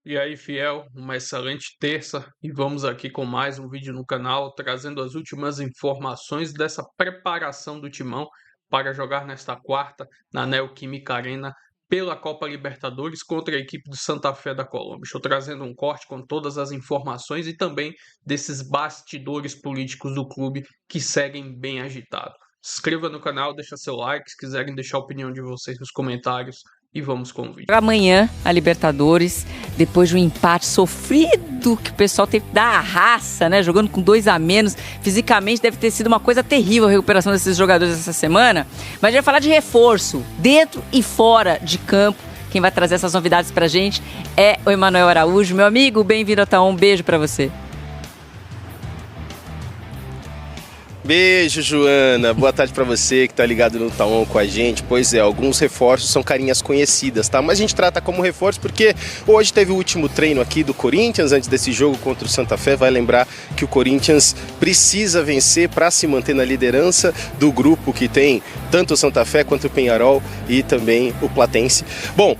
E aí, fiel, uma excelente terça e vamos aqui com mais um vídeo no canal, trazendo as últimas informações dessa preparação do Timão para jogar nesta quarta na Neoquímica Arena pela Copa Libertadores contra a equipe do Santa Fé da Colômbia. Estou trazendo um corte com todas as informações e também desses bastidores políticos do clube que seguem bem agitados. Se inscreva no canal, deixa seu like, se quiserem deixar a opinião de vocês nos comentários. E vamos com o vídeo. Amanhã, a Libertadores, depois de um empate sofrido, que o pessoal teve que dar a raça, né? Jogando com 2 a menos. Fisicamente deve ter sido uma coisa terrível a recuperação desses jogadores essa semana. Mas a gente vai falar de reforço, dentro e fora de campo. Quem vai trazer essas novidades pra gente é o Emanuel Araújo. Meu amigo, bem-vindo ao Taon. Um beijo pra você. Beijo, Joana. Boa tarde pra você que tá ligado no Taon com a gente. Pois é, alguns reforços são carinhas conhecidas, tá? Mas a gente trata como reforço porque hoje teve o último treino aqui do Corinthians antes desse jogo contra o Santa Fé. Vai lembrar que o Corinthians precisa vencer para se manter na liderança do grupo que tem tanto o Santa Fé quanto o Peñarol e também o Platense. Bom,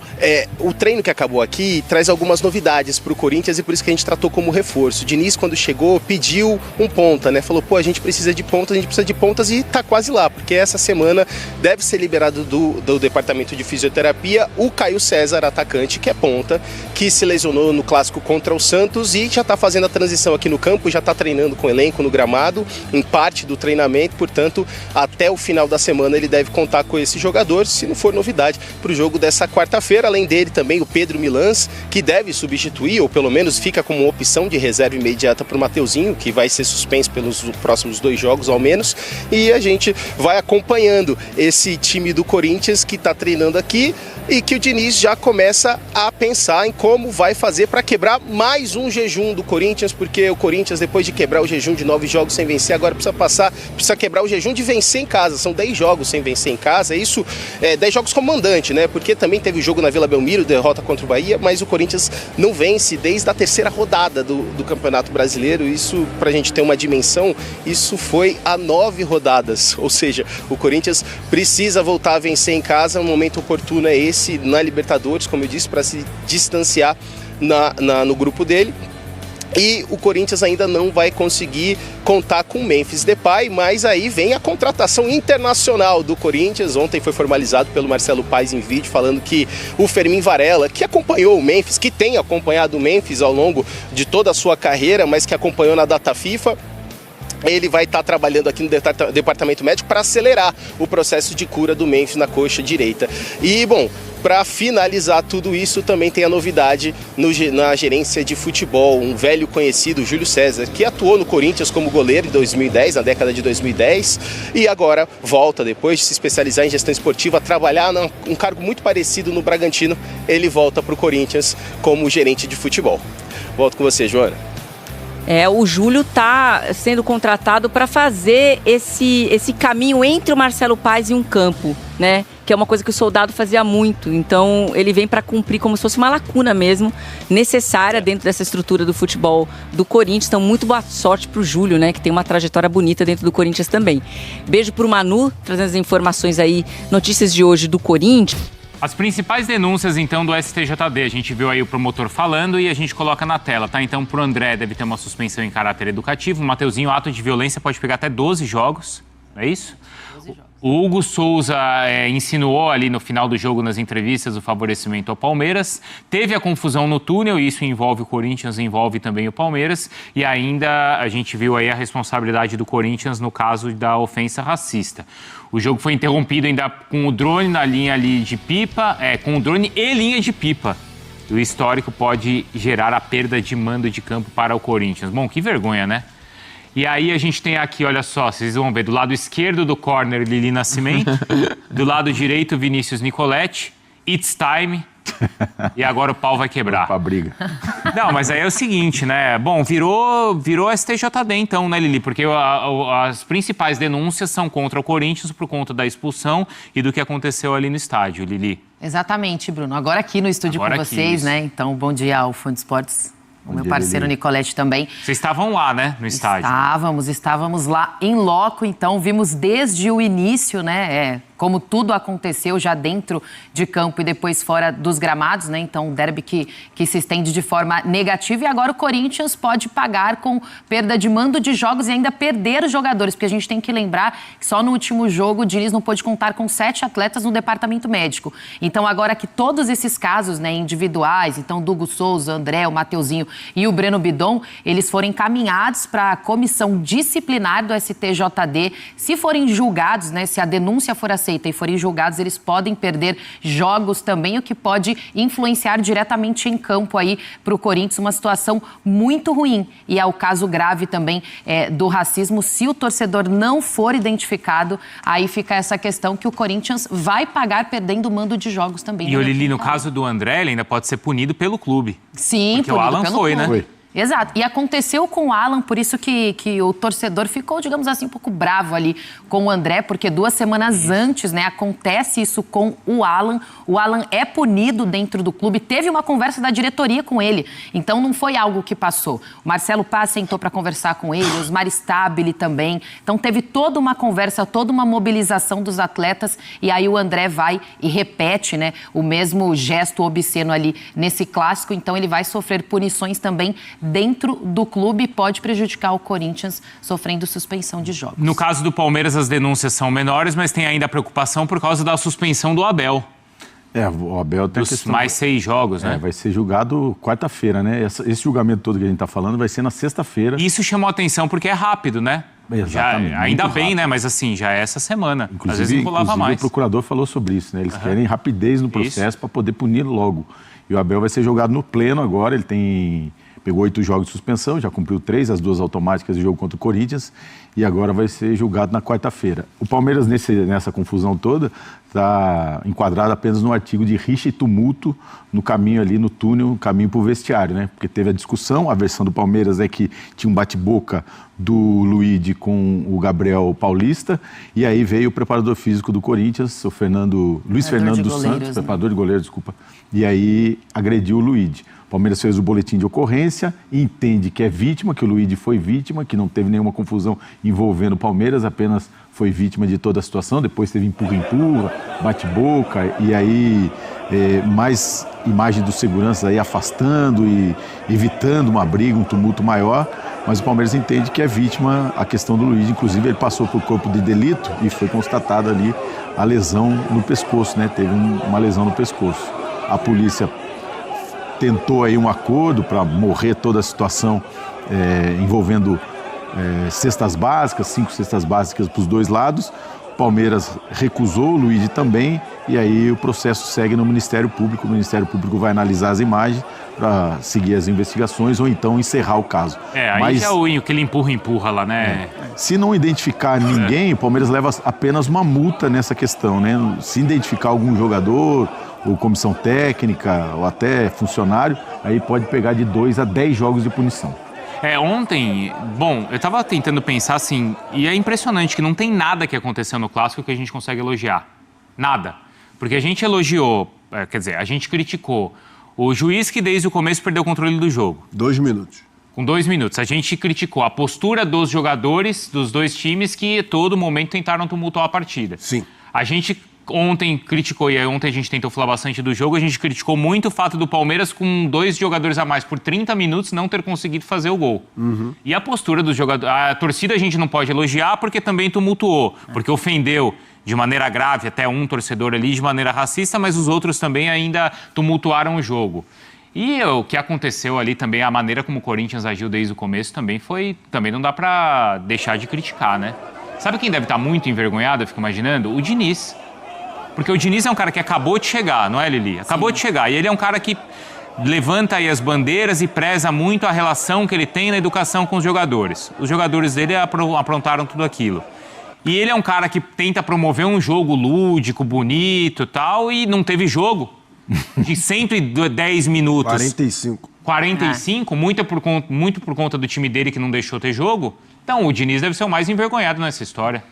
o treino que acabou aqui traz algumas novidades pro Corinthians e por isso que a gente tratou como reforço. O Diniz, quando chegou, pediu um ponta, né? Falou, a gente precisa de pontas, a gente precisa de pontas e tá quase lá, porque essa semana deve ser liberado do departamento de fisioterapia o Caio César, atacante, que é ponta, que se lesionou no clássico contra o Santos e já tá fazendo a transição aqui no campo, já tá treinando com o elenco no gramado, em parte do treinamento, portanto, até o final da semana ele deve contar com esse jogador, se não for novidade, para o jogo dessa quarta-feira. Além dele também o Pedro Milans, que deve substituir, ou pelo menos fica como opção de reserva imediata para o Mateuzinho, que vai ser suspenso pelos próximos 2 jogos ao menos, e a gente vai acompanhando esse time do Corinthians que está treinando aqui e que o Diniz já começa a pensar em como vai fazer para quebrar mais um jejum do Corinthians, porque o Corinthians, depois de quebrar o jejum de 9 jogos sem vencer, agora precisa quebrar o jejum de vencer em casa. São 10 jogos sem vencer em casa, isso 10 jogos como mandante, né? Porque também teve o jogo na Vila Belmiro, derrota contra o Bahia, mas o Corinthians não vence desde a 3ª rodada do Campeonato Brasileiro. Isso, pra gente ter uma dimensão, isso foi a 9 rodadas, ou seja, o Corinthians precisa voltar a vencer em casa. O momento oportuno é esse na Libertadores, como eu disse, para se distanciar no grupo dele. E o Corinthians ainda não vai conseguir contar com o Memphis Depay, mas aí vem a contratação internacional do Corinthians. Ontem foi formalizado pelo Marcelo Paes em vídeo, falando que o Fermín Varela, que acompanhou o Memphis, que tem acompanhado o Memphis ao longo de toda a sua carreira, mas que acompanhou na data FIFA, ele vai estar trabalhando aqui no departamento médico para acelerar o processo de cura do Memphis na coxa direita. E, bom, para finalizar tudo isso, também tem a novidade na gerência de futebol. Um velho conhecido, Júlio César, que atuou no Corinthians como goleiro em 2010, na década de 2010, e agora volta, depois de se especializar em gestão esportiva, a trabalhar num cargo muito parecido no Bragantino. Ele volta para o Corinthians como gerente de futebol. Volto com você, Joana. O Júlio está sendo contratado para fazer esse caminho entre o Marcelo Paes e um campo, né? Que é uma coisa que o Soldado fazia muito. Então, ele vem para cumprir como se fosse uma lacuna mesmo, necessária dentro dessa estrutura do futebol do Corinthians. Então, muito boa sorte para o Júlio, né? Que tem uma trajetória bonita dentro do Corinthians também. Beijo para o Manu, trazendo as informações aí, notícias de hoje do Corinthians. As principais denúncias, então, do STJD, a gente viu aí o promotor falando e a gente coloca na tela, tá? Então, pro André deve ter uma suspensão em caráter educativo. O Mateuzinho, ato de violência, pode pegar até 12 jogos, não é isso? 12 jogos. O Hugo Souza insinuou ali no final do jogo, nas entrevistas, o favorecimento ao Palmeiras. Teve a confusão no túnel, e isso envolve o Corinthians, envolve também o Palmeiras. E ainda a gente viu aí a responsabilidade do Corinthians no caso da ofensa racista. O jogo foi interrompido ainda com o drone na linha ali de pipa, com o drone e linha de pipa. O histórico pode gerar a perda de mando de campo para o Corinthians. Bom, que vergonha, né? E aí a gente tem aqui, olha só, vocês vão ver, do lado esquerdo do corner, Lili Nascimento, do lado direito, Vinícius Nicoletti, It's Time, e agora o pau vai quebrar. Pra briga. Não, mas aí é o seguinte, né? Bom, virou STJD então, né, Lili? Porque as principais denúncias são contra o Corinthians por conta da expulsão e do que aconteceu ali no estádio, Lili. Exatamente, Bruno. Agora aqui no estúdio com vocês, né? Então, bom dia ao Fã de Esportes. O meu parceiro Nicoletti também. Vocês estavam lá, né, no estádio? Estávamos lá em loco, então vimos desde o início, né, como tudo aconteceu já dentro de campo e depois fora dos gramados, né? Então, um derby que se estende de forma negativa, e agora o Corinthians pode pagar com perda de mando de jogos e ainda perder os jogadores, porque a gente tem que lembrar que só no último jogo o Diniz não pôde contar com 7 atletas no departamento médico. Então, agora que todos esses casos, né, individuais, então Dugo Souza, André, o Mateuzinho e o Breno Bidon, eles foram encaminhados para a comissão disciplinar do STJD. Se forem julgados, né, se a denúncia for aceita e forem julgados, eles podem perder jogos também, o que pode influenciar diretamente em campo aí para o Corinthians, uma situação muito ruim. E é o caso grave também do racismo. Se o torcedor não for identificado, aí fica essa questão que o Corinthians vai pagar perdendo o mando de jogos também. E o Lili, no caso do André, ele ainda pode ser punido pelo clube. Sim, porque o Alan foi, né? Foi. Exato. E aconteceu com o Alan, por isso que o torcedor ficou, digamos assim, um pouco bravo ali com o André, porque 2 semanas antes, né, acontece isso com o Alan. O Alan é punido dentro do clube, teve uma conversa da diretoria com ele, então não foi algo que passou. O Marcelo Paz sentou para conversar com ele, o Osmar Stabile também. Então teve toda uma conversa, toda uma mobilização dos atletas, e aí o André vai e repete, né, o mesmo gesto obsceno ali nesse clássico, então ele vai sofrer punições também dentro do clube, pode prejudicar o Corinthians sofrendo suspensão de jogos. No caso do Palmeiras, as denúncias são menores, mas tem ainda a preocupação por causa da suspensão do Abel. O Abel tem dos mais 6 jogos, né? Vai ser julgado quarta-feira, né? Esse julgamento todo que a gente está falando vai ser na sexta-feira. Isso chamou atenção porque é rápido, né? Exatamente. Ainda bem, rápido, né? Mas assim, já é essa semana. Às vezes enrolava mais. O procurador falou sobre isso, né? Eles querem rapidez no processo para poder punir logo. E o Abel vai ser julgado no pleno agora, ele pegou 8 jogos de suspensão, já cumpriu 3, as 2 automáticas de jogo contra o Corinthians, e agora vai ser julgado na quarta-feira. O Palmeiras, nessa confusão toda, está enquadrado apenas no artigo de rixa e tumulto no caminho ali, no túnel, no caminho para o vestiário, né? Porque teve a discussão, a versão do Palmeiras é que tinha um bate-boca do Luigi com o Gabriel Paulista, e aí veio o preparador físico do Corinthians, o Luiz Fernando dos Santos, preparador de goleiro, desculpa, e aí agrediu o Luigi. O Palmeiras fez o boletim de ocorrência, entende que é vítima, que o Luigi foi vítima, que não teve nenhuma confusão envolvendo o Palmeiras, apenas foi vítima de toda a situação. Depois teve empurra-empurra, bate-boca, e aí mais imagem dos seguranças aí afastando e evitando uma briga, um tumulto maior. Mas o Palmeiras entende que é vítima a questão do Luigi. Inclusive, ele passou por corpo de delito e foi constatada ali a lesão no pescoço, né? Teve uma lesão no pescoço. A polícia tentou aí um acordo para morrer toda a situação envolvendo cestas básicas, 5 cestas básicas para os 2 lados. O Palmeiras recusou, o Luigi também, e aí o processo segue no Ministério Público. O Ministério Público vai analisar as imagens para seguir as investigações ou então encerrar o caso. Aí já é aquele empurra lá, né? Se não identificar ninguém, o Palmeiras leva apenas uma multa nessa questão, né? Se identificar algum jogador, ou comissão técnica, ou até funcionário, aí pode pegar de 2 a 10 jogos de punição. Ontem, eu tava tentando pensar assim, e é impressionante que não tem nada que aconteceu no Clássico que a gente consegue elogiar. Nada. Porque a gente elogiou, a gente criticou o juiz que desde o começo perdeu o controle do jogo. 2 minutos. Com 2 minutos. A gente criticou a postura dos jogadores dos 2 times que a todo momento tentaram tumultuar a partida. Sim. A gente ontem criticou, e ontem a gente tentou falar bastante do jogo, a gente criticou muito o fato do Palmeiras, com 2 jogadores a mais por 30 minutos, não ter conseguido fazer o gol. E a postura dos jogadores... A torcida a gente não pode elogiar porque também tumultuou, porque ofendeu de maneira grave até um torcedor ali, de maneira racista, mas os outros também ainda tumultuaram o jogo. E o que aconteceu ali também, a maneira como o Corinthians agiu desde o começo também não dá pra deixar de criticar, né? Sabe quem deve estar muito envergonhado, eu fico imaginando? O Diniz. Porque o Diniz é um cara que acabou de chegar, não é, Lili? Acabou de chegar. E ele é um cara que levanta aí as bandeiras e preza muito a relação que ele tem na educação com os jogadores. Os jogadores dele aprontaram tudo aquilo. E ele é um cara que tenta promover um jogo lúdico, bonito e tal, e não teve jogo de 110 minutos. 45, muito por conta do time dele que não deixou ter jogo. Então, o Diniz deve ser o mais envergonhado nessa história.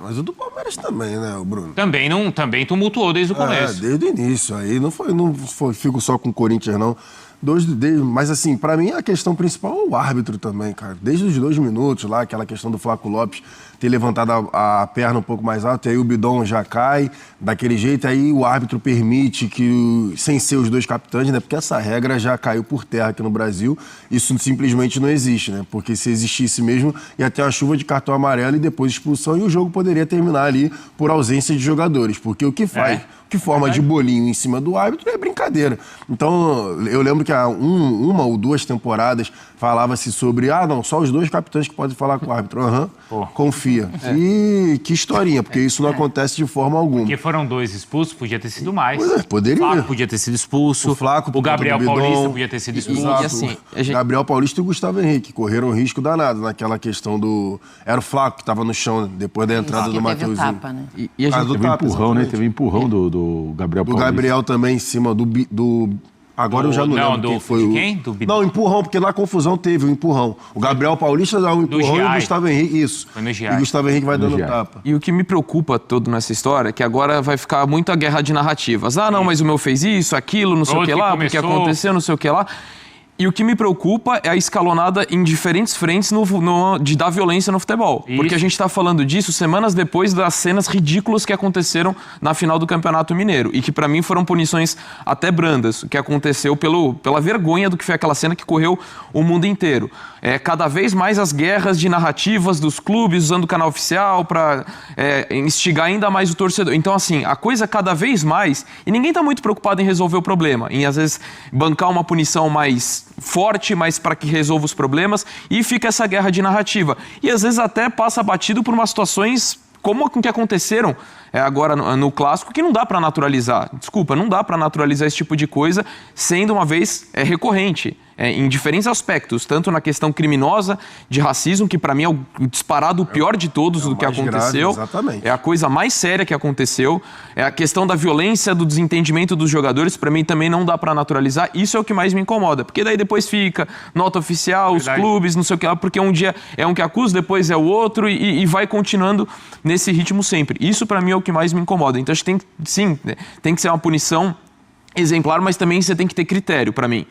Mas o do Palmeiras também, né, o Bruno? Também tumultuou desde o começo. Desde o início. Aí não fico só com o Corinthians, não. Mas assim, pra mim a questão principal é o árbitro também, cara. Desde os 2 minutos lá, aquela questão do Flaco Lopes ter levantado a perna um pouco mais alta, e aí o bidon já cai daquele jeito, aí o árbitro permite que, sem ser os dois capitães, né? Porque essa regra já caiu por terra aqui no Brasil, isso simplesmente não existe, né? Porque se existisse mesmo, ia ter uma chuva de cartão amarelo e depois expulsão, e o jogo poderia terminar ali por ausência de jogadores, porque o que faz... que forma de bolinho em cima do árbitro é brincadeira. Então, eu lembro que há uma ou duas temporadas falava-se sobre, não, só os dois capitães que podem falar com o árbitro. Confia. E que historinha, porque isso não acontece de forma alguma. Porque foram 2 expulsos, podia ter sido mais. Poderia. O Flaco podia ter sido expulso. O Gabriel Paulista podia ter sido expulso. Exato. E assim, Gabriel Paulista e o Gustavo Henrique correram um risco danado naquela questão do... Era o Flaco que estava no chão depois da entrada do Mateuzinho. Teve o tapa, né? e a gente do Teve um tapa, empurrão, né? exatamente. Teve um empurrão do Gabriel Do Paulista. Gabriel também em cima do agora eu já não lembro quem foi de o... quem? Do Bidon? Não, empurrão, porque na confusão teve o empurrão. O Gabriel Paulista dá um empurrão e o Giai. Gustavo Henrique, isso. Foi no E Giai. o Gustavo Henrique vai dando Giai. tapa. E o que me preocupa todo nessa história é que agora vai ficar muito a guerra de narrativas. Não, mas o meu fez isso, aquilo, não sei o que lá, porque aconteceu, não sei o que lá. E o que me preocupa é a escalonada em diferentes frentes de dar violência no futebol. Isso. Porque a gente está falando disso semanas depois das cenas ridículas que aconteceram na final do Campeonato Mineiro. E que para mim foram punições até brandas, que aconteceu pela vergonha do que foi aquela cena que correu o mundo inteiro. Cada vez mais as guerras de narrativas dos clubes usando o canal oficial para instigar ainda mais o torcedor. Então assim, a coisa cada vez mais... E ninguém está muito preocupado em resolver o problema. Em às vezes bancar uma punição mais forte, mas para que resolva os problemas, e fica essa guerra de narrativa. E às vezes até passa batido por umas situações como que aconteceram agora no Clássico, que não dá para naturalizar. Desculpa, não dá para naturalizar esse tipo de coisa, sendo uma vez recorrente. Em diferentes aspectos, tanto na questão criminosa de racismo, que para mim é o disparado o pior de todos do que aconteceu. Grave, exatamente. É a coisa mais séria que aconteceu. É a questão da violência, do desentendimento dos jogadores, para mim também não dá para naturalizar. Isso é o que mais me incomoda, porque daí depois fica nota oficial, os clubes, não sei o que lá, porque um dia é um que acusa, depois é o outro e vai continuando nesse ritmo sempre. Isso para mim é o que mais me incomoda. Então acho que tem que ser uma punição exemplar, mas também você tem que ter critério para mim.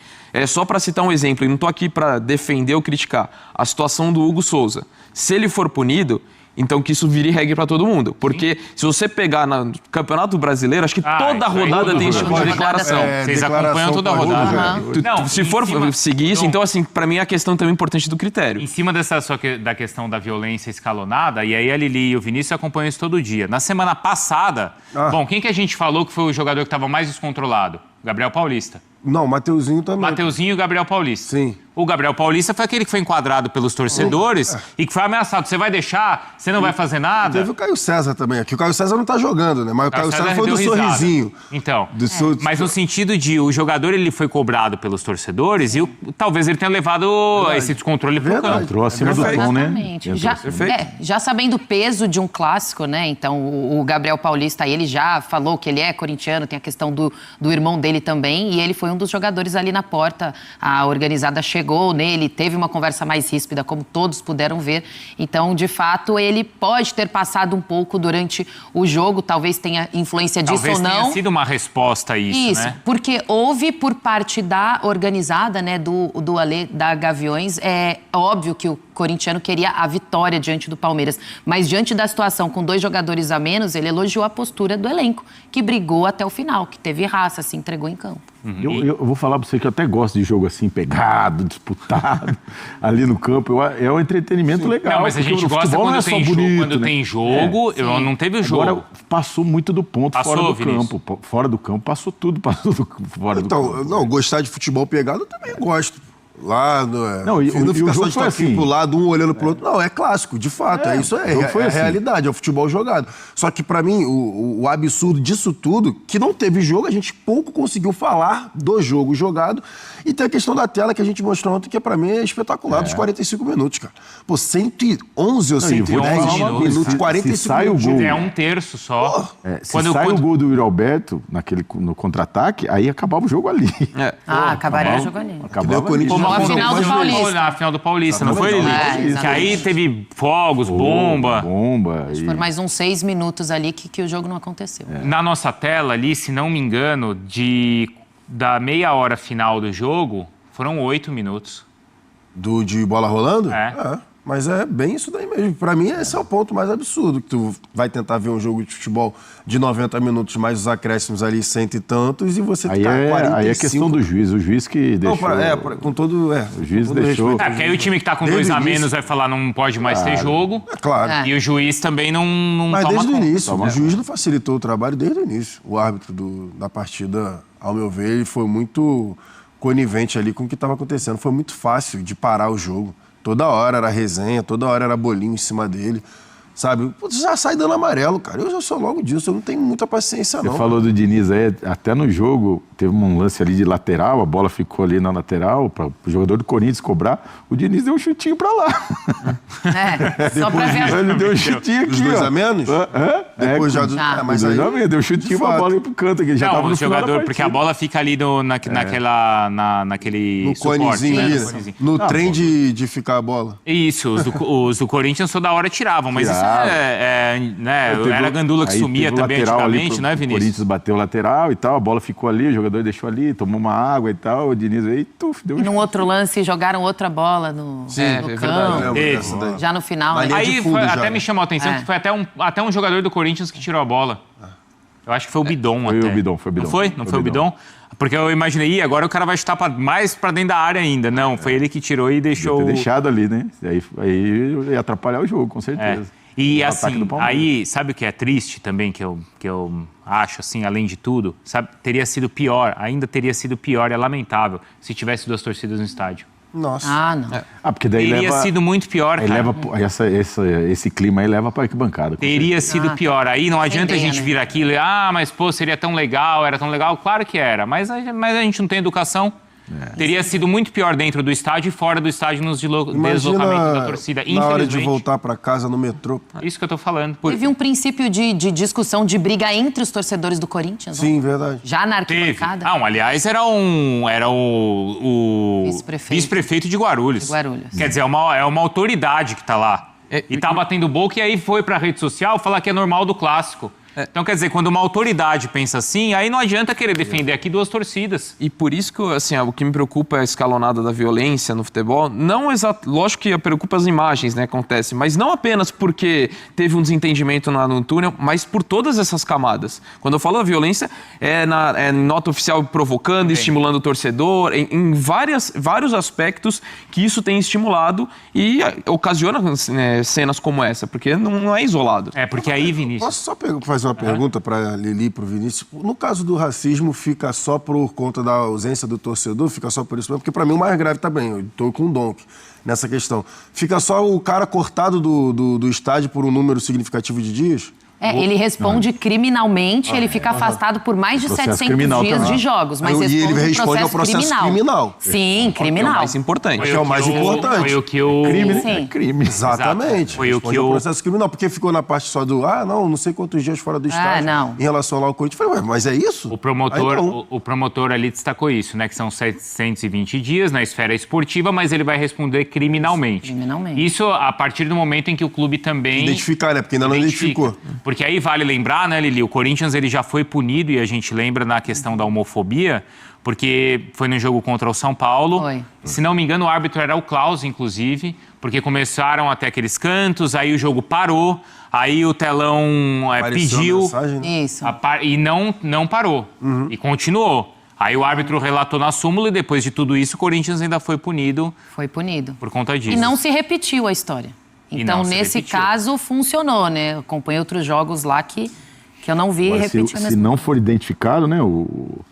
Só para citar um exemplo, e não estou aqui para defender ou criticar, a situação do Hugo Souza. Se ele for punido, então que isso vire regra para todo mundo. Porque se você pegar no Campeonato Brasileiro, acho que toda rodada tem esse tipo de declaração. Vocês acompanham toda a rodada. Não, se for seguir isso, então assim, para mim é a questão também importante do critério. Em cima da questão da violência escalonada, e aí a Lili e o Vinícius acompanham isso todo dia. Na semana passada, quem que a gente falou que foi o jogador que estava mais descontrolado? Gabriel Paulista. Não, Mateuzinho também. Mateuzinho e Gabriel Paulista. Sim. O Gabriel Paulista foi aquele que foi enquadrado pelos torcedores e que foi ameaçado. Você vai deixar? Você não vai fazer nada? Teve o Caio César também. Aqui o Caio César não tá jogando, né? Mas o Caio César foi do deu risada. sorrisinho. Então, mas no sentido de o jogador ele foi cobrado pelos torcedores e talvez ele tenha levado esse descontrole pro campo. Entrou acima do tom, né? Exatamente. Já sabendo o peso de um clássico, né? Então, o Gabriel Paulista, ele já falou que ele é corintiano, tem a questão do irmão dele também, e ele foi um dos jogadores ali na porta. A organizada chegou nele, teve uma conversa mais ríspida, como todos puderam ver. Então, de fato, ele pode ter passado um pouco durante o jogo, talvez tenha influência disso ou não. Talvez tenha sido uma resposta a isso, né? Porque houve por parte da organizada, né, do Alê, da Gaviões, é óbvio que o corintiano queria a vitória diante do Palmeiras, mas diante da situação com 2 jogadores a menos, ele elogiou a postura do elenco, que brigou até o final, que teve raça, se entregou em campo. Eu vou falar pra você que eu até gosto de jogo assim, pegado, disputado, ali no campo. É um entretenimento legal. Não, mas a gente gosta quando tem jogo. Quando tem jogo, não teve o jogo. Agora passou muito do ponto fora do campo. Fora do campo passou tudo fora do campo. Então, não, gostar de futebol pegado eu também gosto. Lá, não, e não fica o só jogo foi assim. pro lado, um olhando pro outro. Não, é clássico, de fato, isso é a realidade, é o futebol jogado. Só que pra mim, o absurdo disso tudo, que não teve jogo, a gente pouco conseguiu falar do jogo jogado. E tem a questão da tela que a gente mostrou ontem, que pra mim é espetacular, dos 45 minutos, cara. Pô, 111 ou 110 minutos, 45 se sai minutos. O gol, é um terço só. O gol do Yuri Alberto no contra-ataque, aí acabava o jogo ali. Acabaria o jogo ali. Acabava ali. Como a final do Paulista. Na final do Paulista, não foi, Lili? Que aí teve fogos, bomba. Por mais uns 6 minutos ali que o jogo não aconteceu. Na nossa tela ali, se não me engano, da meia hora final do jogo, foram 8 minutos. De bola rolando? Mas é bem isso daí mesmo. Pra mim, esse é o ponto mais absurdo, que tu vai tentar ver um jogo de futebol de 90 minutos, mais os acréscimos ali, 100 e tantos, e você Aí ficar 45... Aí é questão do juiz, o juiz que deixou... Não, com todo... o juiz com todo deixou... respeito. Porque aí o time que tá com 2 a menos vai falar não pode mais ter jogo. É claro. E o juiz também não Mas toma desde o conta. início, o juiz não facilitou o trabalho desde o início. O árbitro da partida, ao meu ver, ele foi muito conivente ali com o que estava acontecendo. Foi muito fácil de parar o jogo. Toda hora era resenha, toda hora era bolinho em cima dele. Sabe? Pô, já sai dando amarelo, cara. Eu já sou logo disso, eu não tenho muita paciência, não. Você falou do Diniz aí, até no jogo, teve um lance ali de lateral, a bola ficou ali na lateral, para o jogador do Corinthians cobrar, o Diniz deu um chutinho para lá. Só pra ver. Ele deu um chutinho aqui, Dos 2 a menos? Depois já... Mas aí deu um chutinho pra bola ir pro canto aqui. Já Não, tava o no final da jogador, porque a partida. bola fica ali naquele No suporte, conezinho, né? ali, No conezinho. no trem de ficar a bola. Isso, os do Corinthians toda hora tiravam, mas isso né, era a Gandula que Aí sumia teve o também lateral ali antigamente, né, O Vinícius? Corinthians bateu o lateral e tal, a bola ficou ali, o jogador deixou ali, tomou uma água e tal, o Diniz veio e deu E num outro lance, jogaram outra bola no campo. Teve. Já no final. Na né? linha de Aí fundo já, até né? me chamou a atenção que foi até um jogador do Corinthians que tirou a bola. Eu acho que foi o Bidon Foi até. o Bidon, foi o Bidon. Não foi? Não foi o Bidon? Porque eu imaginei, agora o cara vai chutar mais pra dentro da área ainda. Não, foi ele que tirou e deixou... Ter deixado ali, né? Aí ia atrapalhar o jogo, com certeza. E O ataque assim, do Palmeiras. aí, sabe o que é triste também, que eu acho, assim, além de tudo? Sabe, teria sido pior, ainda teria sido pior, é lamentável, se tivesse 2 torcidas no estádio. Nossa. Ah, não. Porque daí Teria sido muito pior, aí cara. leva esse clima aí leva pra arquibancada. Teria sido pior. Aí não adianta a ideia, gente né? vir aquilo e, mas pô, seria tão legal, era tão legal. Claro que era, mas a gente não tem educação. Teria sido muito pior dentro do estádio e fora do estádio nos deslocamentos da torcida. Na hora de Infelizmente, voltar pra casa no metrô. isso que eu tô falando. Teve um princípio de discussão, de briga entre os torcedores do Corinthians? não? Sim, verdade. Já na Teve. arquibancada? Aliás, era o vice-prefeito de Guarulhos. De Guarulhos. Quer dizer, é uma autoridade que tá lá. E tá batendo boca e aí foi pra rede social falar que é normal do clássico. Então, quer dizer, quando uma autoridade pensa assim, aí não adianta querer defender aqui 2 torcidas. E por isso que, assim, o que me preocupa é a escalonada da violência no futebol. Não lógico que preocupa as imagens, né, acontece, mas não apenas porque teve um desentendimento no túnel, mas por todas essas camadas. Quando eu falo da violência, é nota oficial provocando, estimulando o torcedor, em vários aspectos que isso tem estimulado e ocasiona cenas como essa, porque não é isolado. Porque aí, Vinícius... Posso só fazer uma pergunta para a Lili e para o Vinícius? No caso do racismo, fica só por conta da ausência do torcedor? Fica só por isso mesmo? Porque para mim o mais grave também, eu estou com o Donk nessa questão. Fica só o cara cortado do estádio por um número significativo de dias? Ele responde criminalmente, ele fica afastado por mais de Processo 700 criminal dias também. de jogos, mas E ele responde ao processo criminal. Sim, É o criminal. mais importante. É o mais importante. Foi o que o... Crime, Sim. né? Crime. Exatamente. Foi o Responde que ao o- processo criminal, porque ficou na parte só do não sei quantos dias fora do estádio não. em relação lá ao Corinthians. Eu falei, mas é isso? O promotor, Aí não. o promotor ali destacou isso, né? Que são 720 dias na esfera esportiva, mas ele vai responder criminalmente. Criminalmente. Isso a partir do momento em que o clube também... Identificar, né? Porque ainda não identificou. Porque aí vale lembrar, né, Lili? O Corinthians ele já foi punido, e a gente lembra na questão da homofobia, porque foi no jogo contra o São Paulo. Foi. Se não me engano, o árbitro era o Klaus, inclusive, porque começaram até aqueles cantos, aí o jogo parou, aí o telão Apareceu a pediu... mensagem, né? Isso. E não parou. E continuou. Aí o árbitro relatou na súmula e depois de tudo isso, o Corinthians ainda foi punido Foi punido. por conta disso. E não se repetiu a história. E Então, não se nesse repetiu. caso, funcionou, né? Eu acompanhei outros jogos lá que eu não vi Agora, repetir a se mesma não for identificado, né, o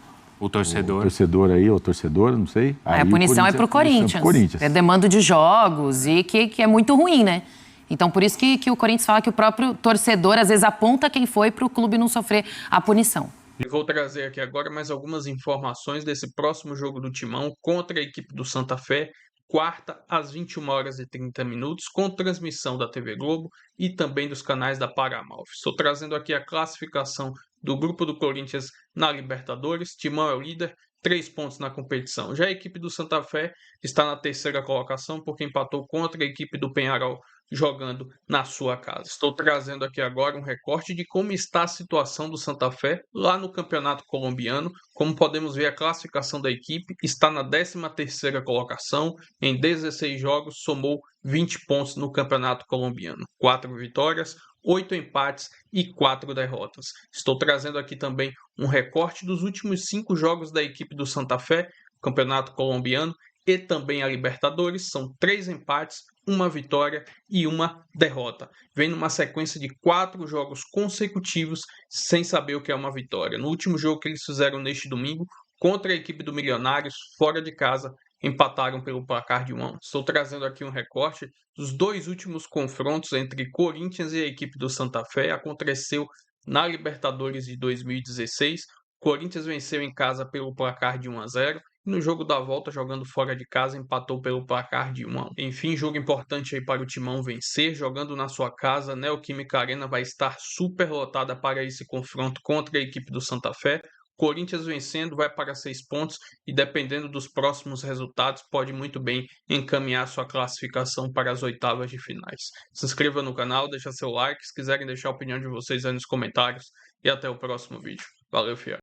torcedor. torcedor aí, ou torcedora, não sei. Aí aí a punição é pro Corinthians. É demanda de jogos e que é muito ruim, né? Então, por isso que o Corinthians fala que o próprio torcedor, às vezes, aponta quem foi para o clube não sofrer a punição. E vou trazer aqui agora mais algumas informações desse próximo jogo do Timão contra a equipe do Santa Fé, quarta às 21h30, com transmissão da TV Globo e também dos canais da Paramount. Estou trazendo aqui a classificação do grupo do Corinthians na Libertadores. Timão é o líder, 3 pontos na competição. Já a equipe do Santa Fé está na terceira colocação porque empatou contra a equipe do Peñarol jogando na sua casa. Estou trazendo aqui agora um recorte de como está a situação do Santa Fé lá no Campeonato Colombiano. Como podemos ver, a classificação da equipe está na 13ª colocação. Em 16 jogos, somou 20 pontos no Campeonato Colombiano. 4 vitórias, 8 empates e 4 derrotas. Estou trazendo aqui também um recorte dos últimos 5 jogos da equipe do Santa Fé, Campeonato Colombiano e também a Libertadores. São 3 empates, 1 vitória e 1 derrota. Vem numa sequência de 4 jogos consecutivos sem saber o que é uma vitória. No último jogo que eles fizeram neste domingo, contra a equipe do Milionários, fora de casa, empataram pelo placar de 1-1. Estou trazendo aqui um recorte dos 2 últimos confrontos entre Corinthians e a equipe do Santa Fé. Aconteceu na Libertadores de 2016. Corinthians venceu em casa pelo placar de 1-0. E no jogo da volta, jogando fora de casa, empatou pelo placar de 1-1. Enfim, jogo importante aí para o Timão vencer. Jogando na sua casa, Neoquímica Arena vai estar super lotada para esse confronto contra a equipe do Santa Fé. Corinthians vencendo vai para 6 pontos e, dependendo dos próximos resultados, pode muito bem encaminhar sua classificação para as oitavas de finais. Se inscreva no canal, deixa seu like, se quiserem deixar a opinião de vocês aí nos comentários e até o próximo vídeo. Valeu, fiel!